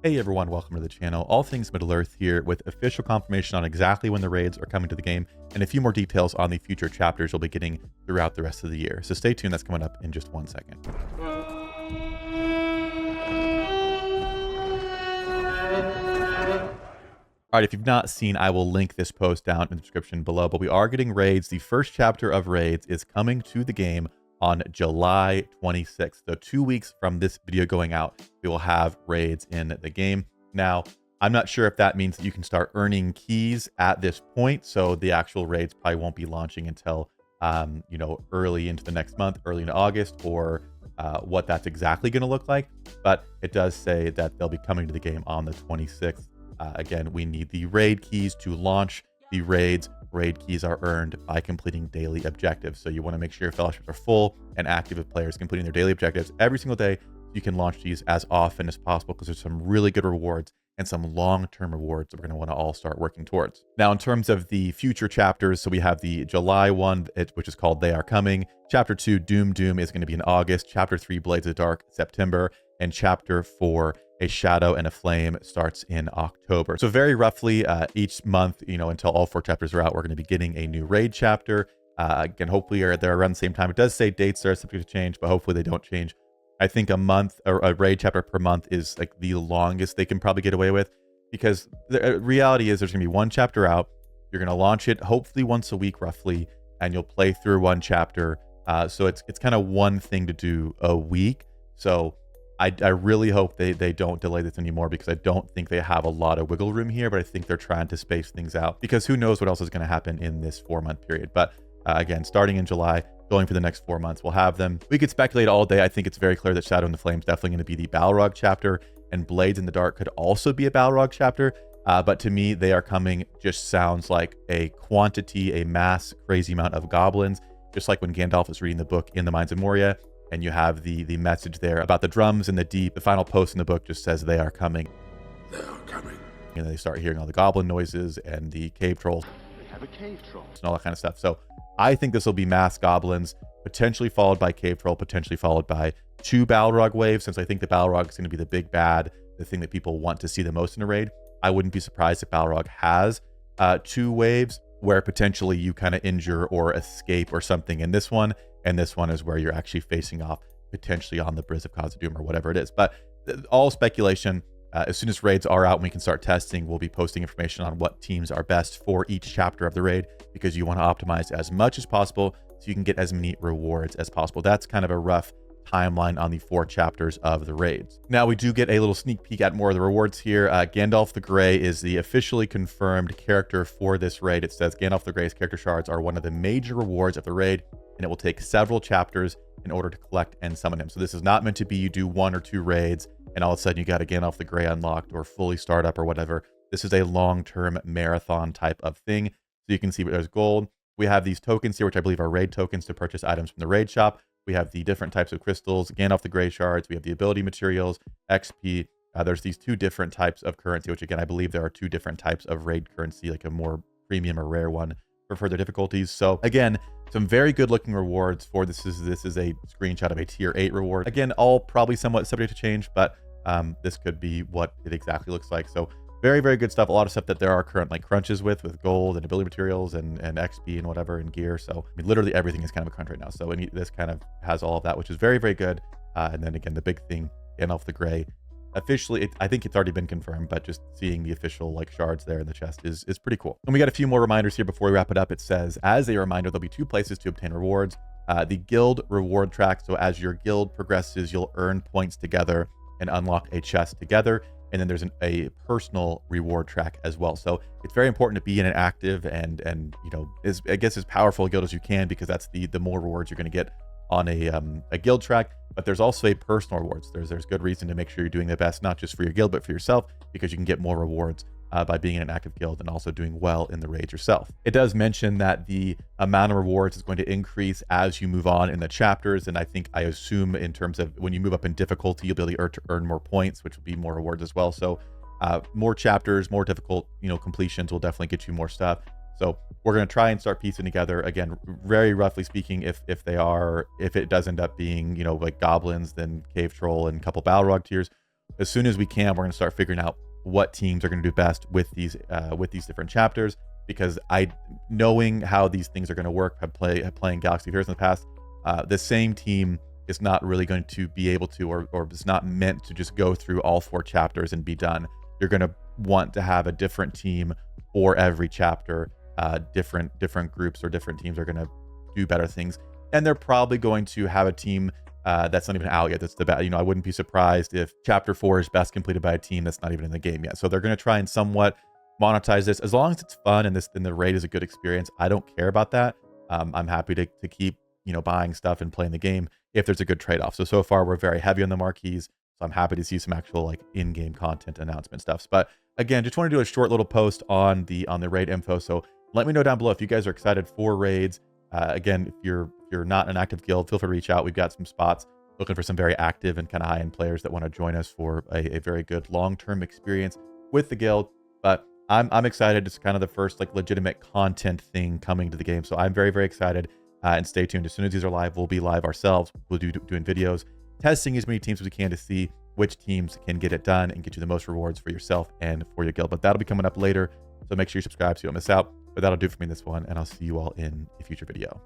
Hey everyone, welcome to the channel. All things Middle Earth here with official confirmation on exactly when the raids are coming to the game and a few more details on the future chapters you'll be getting throughout the rest of the year. So stay tuned, that's coming up in just 1 second. All right, if you've not seen, I will link this post down in the description below, but we are getting raids. The first chapter of raids is coming to the game on July 26th. So 2 weeks from this video going out, we will have raids in the game. Now, I'm not sure if that means that you can start earning keys at this point. So the actual raids probably won't be launching until, early into the next month, early into August, or what that's exactly going to look like. But it does say that they'll be coming to the game on the 26th. Again, we need the raid keys to launch the raids. Raid keys are earned by completing daily objectives. So you want to make sure your fellowships are full and active with players completing their daily objectives every single day. You can launch these as often as possible because there's some really good rewards and some long-term rewards that we're going to want to all start working towards. Now, in terms of the future chapters, so we have the July one, which is called They Are Coming. Chapter 2, Doom is going to be in August. Chapter 3, Blades of the Dark, September. And Chapter 4, A Shadow and a Flame, starts in October. So very roughly each month, until all 4 chapters are out, we're going to be getting a new raid chapter. Again, hopefully they're around the same time. It does say dates are subject to change, but hopefully they don't change. I think a month or a raid chapter per month is like the longest they can probably get away with, because the reality is there's going to be 1 chapter out. You're going to launch it hopefully once a week roughly, and you'll play through 1 chapter. So it's kind of one thing to do a week. So I really hope they don't delay this anymore, because I don't think they have a lot of wiggle room here, but I think they're trying to space things out, because who knows what else is going to happen in this 4-month period. But again, starting in July, going for the next 4 months, we'll have them. We could speculate all day. I think it's very clear that Shadow and the Flame is definitely going to be the Balrog chapter, and Blades in the Dark could also be a Balrog chapter. But to me, They Are Coming just sounds like a mass, crazy amount of goblins, just like when Gandalf was reading the book In the Mines of Moria, and you have the message there about the drums in the deep. The final post in the book just says they are coming. They are coming. And they start hearing all the goblin noises and the cave trolls. They have a cave troll. And all that kind of stuff. So I think this will be mass goblins, potentially followed by cave troll, potentially followed by 2 Balrog waves, since I think the Balrog is going to be the big bad, the thing that people want to see the most in a raid. I wouldn't be surprised if Balrog has 2 waves where potentially you kind of injure or escape or something in this one. And this one is where you're actually facing off potentially on the Briz of Khazad-dûm or whatever it is. But all speculation. As soon as raids are out and we can start testing, we'll be posting information on what teams are best for each chapter of the raid, because you want to optimize as much as possible so you can get as many rewards as possible. That's kind of a rough timeline on the 4 chapters of the raids. Now we do get a little sneak peek at more of the rewards here. Gandalf the Grey is the officially confirmed character for this raid. It says Gandalf the Grey's character shards are one of the major rewards of the raid, and it will take several chapters in order to collect and summon him. So this is not meant to be you do 1 or 2 raids and all of a sudden you got a Gandalf the Grey unlocked or fully startup or whatever. This is a long-term marathon type of thing. So you can see there's gold. We have these tokens here, which I believe are raid tokens to purchase items from the raid shop. We have the different types of crystals, Gandalf the Grey shards. We have the ability materials, XP. There's these 2 different types of currency, which again, I believe there are 2 different types of raid currency, like a more premium or rare one for further difficulties. So again, some very good looking rewards for this. This is a screenshot of a tier 8 reward. Again, all probably somewhat subject to change, but this could be what it exactly looks like. So very, very good stuff. A lot of stuff that there are current like crunches with gold and ability materials and XP and whatever and gear. So I mean, literally everything is kind of a crunch right now. So this kind of has all of that, which is very, very good. And then again, the big thing, Gandalf the Grey. Officially, I think it's already been confirmed, but just seeing the official like shards there in the chest is pretty cool. And we got a few more reminders here before we wrap it up. It says, as a reminder, there'll be 2 places to obtain rewards. The guild reward track. So as your guild progresses, you'll earn points together and unlock a chest together. And then there's a personal reward track as well. So it's very important to be in an active and I guess as powerful a guild as you can, because that's the more rewards you're going to get on a guild track. But there's also a personal rewards. There's good reason to make sure you're doing the best, not just for your guild, but for yourself, because you can get more rewards by being in an active guild and also doing well in the raid yourself. It does mention that the amount of rewards is going to increase as you move on in the chapters. And I assume in terms of when you move up in difficulty, you'll be able to earn more points, which will be more rewards as well. So more chapters, more difficult, completions will definitely get you more stuff. So we're going to try and start piecing together, again, very roughly speaking, if it does end up being, like goblins, then cave troll and a couple Balrog tiers, as soon as we can, we're going to start figuring out what teams are going to do best with these different chapters, because knowing how these things are going to work, playing Galaxy of Heroes in the past, the same team is not really going to be able to, or is not meant to just go through all 4 chapters and be done. You're going to want to have a different team for every chapter. Different groups or different teams are going to do better things, and they're probably going to have a team that's not even out yet. That's the bad. I wouldn't be surprised if chapter 4 is best completed by a team that's not even in the game yet. So they're going to try and somewhat monetize this, as long as it's fun and the raid is a good experience. I don't care about that. I'm happy to keep buying stuff and playing the game if there's a good trade-off. So far we're very heavy on the marquees, so I'm happy to see some actual like in-game content announcement stuffs. But again, just want to do a short little post on the raid info. So let me know down below if you guys are excited for raids. Again, if you're not an active guild, feel free to reach out. We've got some spots looking for some very active and kind of high-end players that want to join us for a very good long-term experience with the guild. But I'm excited. It's kind of the first like legitimate content thing coming to the game, so I'm very, very excited. And stay tuned. As soon as these are live, we'll be live ourselves. We'll doing videos, testing as many teams as we can to see which teams can get it done and get you the most rewards for yourself and for your guild. But that'll be coming up later, so make sure you subscribe so you don't miss out. But that'll do for me in this one, and I'll see you all in a future video.